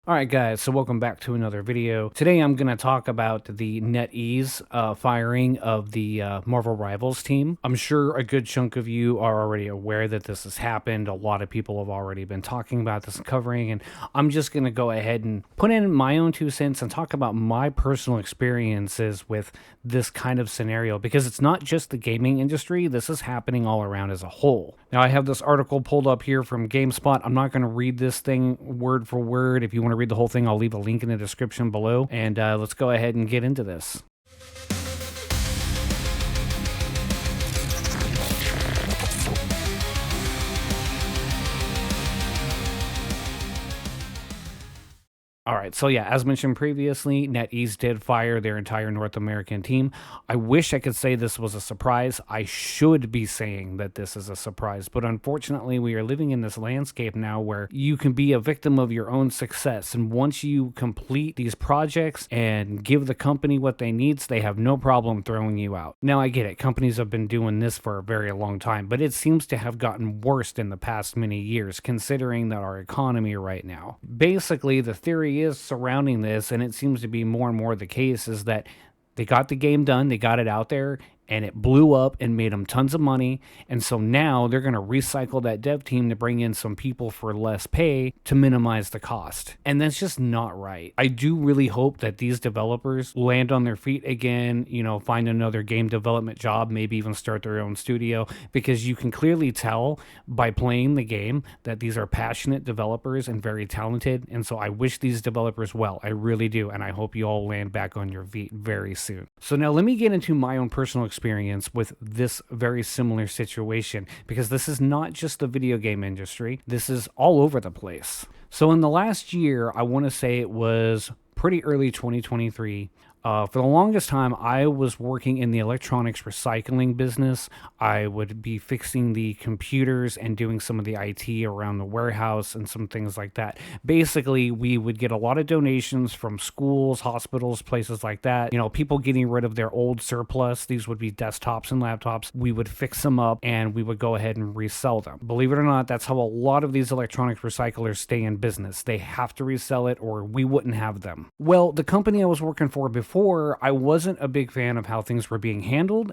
Alright guys, so welcome back to another video. Today I'm going to talk about the NetEase firing of the Marvel Rivals team. I'm sure a good chunk of you are already aware that this has happened. A lot of people have already been talking about this and covering, and I'm just going to go ahead and put in my own 2 cents and talk about my personal experiences with this kind of scenario, because it's not just the gaming industry, this is happening all around as a whole. Now I have this article pulled up here from GameSpot. I'm not going to read this thing word for word. If you want to read the whole thing, I'll leave a link in the description below, and let's go ahead and get into this. All right, so yeah, as mentioned previously, NetEase did fire their entire North American team. I wish I could say this was a surprise. I should be saying that this is a surprise, but unfortunately, we are living in this landscape now where you can be a victim of your own success. And once you complete these projects and give the company what they need, they have no problem throwing you out. Now, I get it. Companies have been doing this for a very long time, but it seems to have gotten worse in the past many years, considering that our economy right now. Basically, the theory is surrounding this, and it seems to be more and more the case, is that they got the game done, they got it out there, and it blew up and made them tons of money. And so now they're going to recycle that dev team to bring in some people for less pay to minimize the cost. And that's just not right. I do really hope that these developers land on their feet again, find another game development job, maybe even start their own studio, because you can clearly tell by playing the game that these are passionate developers and very talented. And so I wish these developers well. I really do. And I hope you all land back on your feet very soon. So now let me get into my own personal experience with this very similar situation, because this is not just the video game industry, this is all over the place. So in the last year, I want to say it was pretty early 2023, for the longest time, I was working in the electronics recycling business. I would be fixing the computers and doing some of the IT around the warehouse and some things like that. Basically, we would get a lot of donations from schools, hospitals, places like that. People getting rid of their old surplus. These would be desktops and laptops. We would fix them up and we would go ahead and resell them. Believe it or not, that's how a lot of these electronics recyclers stay in business. They have to resell it or we wouldn't have them. Well, the company I was working for before, I wasn't a big fan of how things were being handled.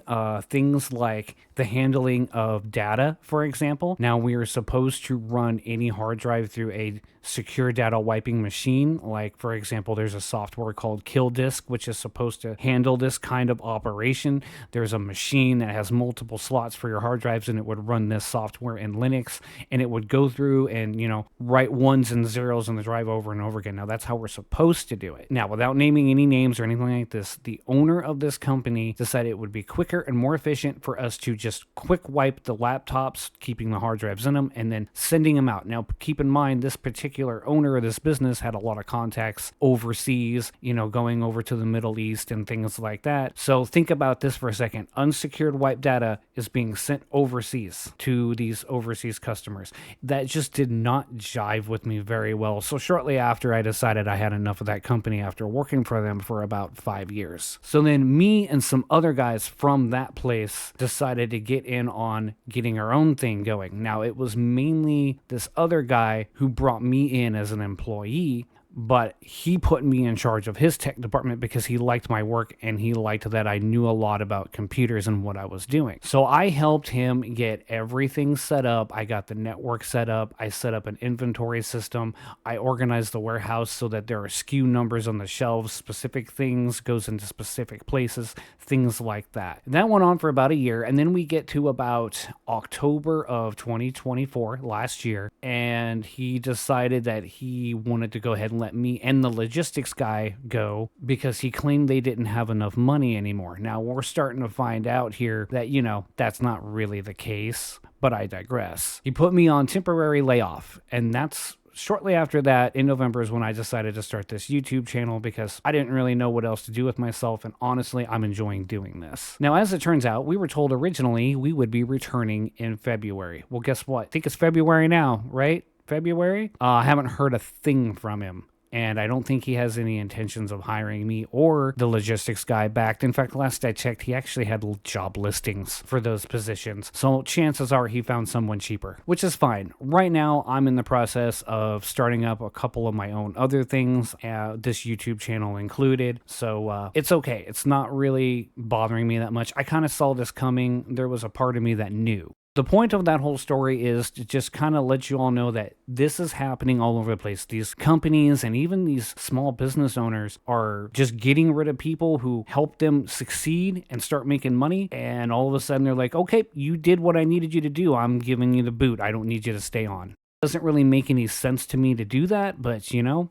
Things like the handling of data, for example. Now, we are supposed to run any hard drive through a secure data wiping machine. Like, for example, there's a software called Kill Disk, which is supposed to handle this kind of operation. There's a machine that has multiple slots for your hard drives, and it would run this software in Linux, and it would go through and, write ones and zeros on the drive over and over again. Now, that's how we're supposed to do it. Now, without naming any names or anything like this, the owner of this company decided it would be quicker and more efficient for us to just quick wipe the laptops, keeping the hard drives in them, and then sending them out. Now, keep in mind, this particular owner of this business had a lot of contacts overseas, going over to the Middle East and things like that. So think about this for a second. Unsecured wipe data is being sent overseas to these overseas customers. That just did not jive with me very well. So shortly after, I decided I had enough of that company after working for them for about 5 years. So then me and some other guys from that place decided to get in on getting our own thing going. Now, it was mainly this other guy who brought me in as an employee, but he put me in charge of his tech department because he liked my work and he liked that I knew a lot about computers and what I was doing. So I helped him get everything set up. I got the network set up. I set up an inventory system. I organized the warehouse so that there are SKU numbers on the shelves, specific things goes into specific places, things like that. And that went on for about a year, and then we get to about October of 2024, last year, and he decided that he wanted to go ahead and let me and the logistics guy go because he claimed they didn't have enough money anymore. Now, we're starting to find out here that, that's not really the case, but I digress. He put me on temporary layoff, and that's shortly after that, in November, is when I decided to start this YouTube channel because I didn't really know what else to do with myself, and honestly, I'm enjoying doing this. Now, as it turns out, we were told originally we would be returning in February. Well, guess what? I think it's February now, right? February? I haven't heard a thing from him. and I don't think he has any intentions of hiring me or the logistics guy back. In fact, last I checked, he actually had job listings for those positions. So chances are he found someone cheaper, which is fine. Right now, I'm in the process of starting up a couple of my own other things, this YouTube channel included. So it's okay. It's not really bothering me that much. I kind of saw this coming. There was a part of me that knew. The point of that whole story is to just kind of let you all know that this is happening all over the place. These companies and even these small business owners are just getting rid of people who help them succeed and start making money. And all of a sudden they're like, okay, you did what I needed you to do. I'm giving you the boot. I don't need you to stay on. Doesn't really make any sense to me to do that, but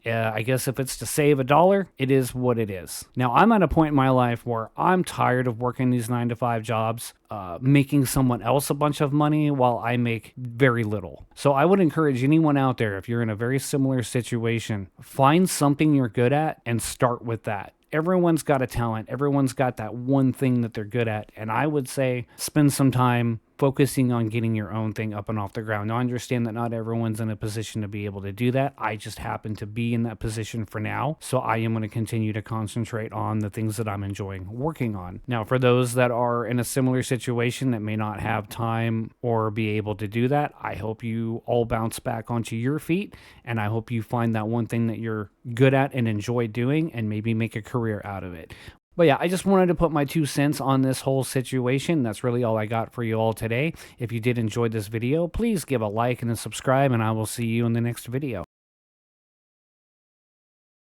I guess if it's to save $1, it is what it is. Now, I'm at a point in my life where I'm tired of working these 9-to-5 jobs, making someone else a bunch of money while I make very little. So I would encourage anyone out there, if you're in a very similar situation, find something you're good at and start with that. Everyone's got a talent. Everyone's got that one thing that they're good at. And I would say spend some time focusing on getting your own thing up and off the ground. Now, I understand that not everyone's in a position to be able to do that. I just happen to be in that position for now. So I am going to continue to concentrate on the things that I'm enjoying working on. Now, for those that are in a similar situation that may not have time or be able to do that, I hope you all bounce back onto your feet. And I hope you find that one thing that you're good at and enjoy doing and maybe make a career out of it. But yeah, I just wanted to put my 2 cents on this whole situation. That's really all I got for you all today. If you did enjoy this video, please give a like and a subscribe, and I will see you in the next video.